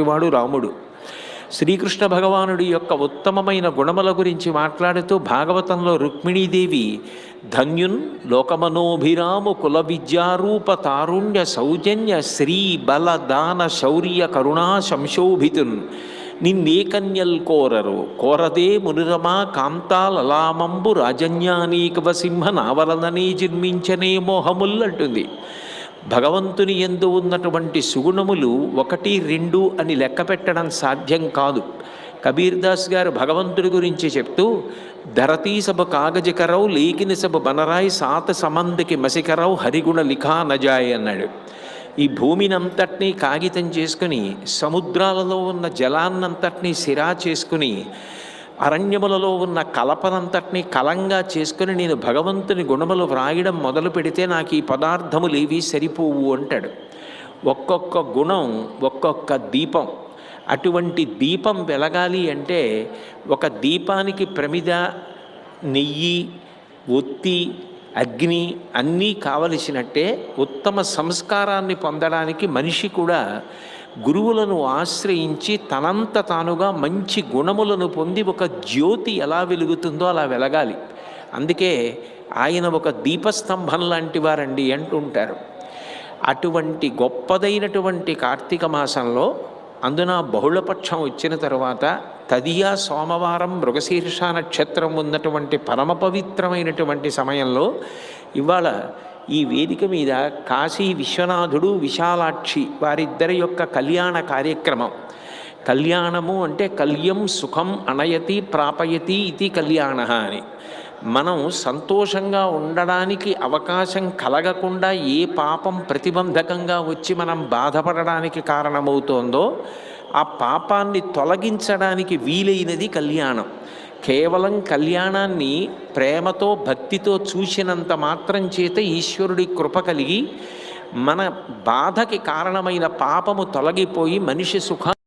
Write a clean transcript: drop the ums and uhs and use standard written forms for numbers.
వాడు రాముడు. శ్రీకృష్ణ భగవానుడి యొక్క ఉత్తమమైన గుణముల గురించి మాట్లాడుతూ భాగవతంలో రుక్మిణీదేవి ధన్యున్ లోకమనోభిరాము కుల విద్యారూప తారుణ్య సౌజన్య శ్రీ బల దాన శౌర్య కరుణా శంశోభితున్ నిన్నే కన్యల్ కోరరు కోరదే మునిరమా కాంతాలలామంబు రాజన్యానీకవ సింహ నావలననే జన్మించనే మోహముల్ అంటుంది. భగవంతుని యందు ఉన్నటువంటి సుగుణములు 1, 2 అని లెక్క పెట్టడం సాధ్యం కాదు. కబీర్ దాస్ గారు భగవంతుడి గురించి చెప్తూ ధరతీ సబ కాగజకరవు లేకిని సబ బనరాయి సాత సమందికి మసికరవు హరిగుణ లిఖా నజాయ్ అన్నాడు. ఈ భూమినంతటినీ కాగితం చేసుకుని సముద్రాలలో ఉన్న జలాన్నంతటినీ సిరా చేసుకుని అరణ్యములలో ఉన్న కలపనంతటినీ కలంగా చేసుకుని నేను భగవంతుని గుణములు వ్రాయడం మొదలు పెడితే నాకు ఈ పదార్థములేవి సరిపోవు అంటాడు. ఒక్కొక్క గుణం ఒక్కొక్క దీపం. అటువంటి దీపం వెలగాలి అంటే ఒక దీపానికి ప్రమిద, నెయ్యి, ఒత్తి, అగ్ని అన్నీ కావలసినట్టే ఉత్తమ సంస్కారాన్ని పొందడానికి మనిషి కూడా గురువులను ఆశ్రయించి తనంత తానుగా మంచి గుణములను పొంది ఒక జ్యోతి ఎలా వెలుగుతుందో అలా వెలగాలి. అందుకే ఆయన ఒక దీపస్తంభం లాంటి వారండి అంటుంటారు. అటువంటి గొప్పదైనటువంటి కార్తీక మాసంలో అందున బహుళపక్షం వచ్చిన తరువాత తదియా సోమవారం మృగశీర్ష నక్షత్రం ఉన్నటువంటి పరమ పవిత్రమైనటువంటి సమయంలో ఇవాళ ఈ వేదిక మీద కాశీ విశ్వనాథుడు, విశాలాక్షి వారిద్దరి యొక్క కళ్యాణ కార్యక్రమం. కళ్యాణము అంటే కళ్యం సుఖం అనయతి ప్రాపయతి ఇది కళ్యాణ అని. మనం సంతోషంగా ఉండడానికి అవకాశం కలగకుండా ఏ పాపం ప్రతిబంధకంగా వచ్చి మనం బాధపడడానికి కారణమవుతోందో ఆ పాపాన్ని తొలగించడానికి వీలైనది కళ్యాణం. కేవలం కళ్యాణాన్ని ప్రేమతో భక్తితో చూసినంత మాత్రం చేత ఈశ్వరుడి కృప కలిగి మన బాధకి కారణమైన పాపము తొలగిపోయి మనిషి సుఖాన్ని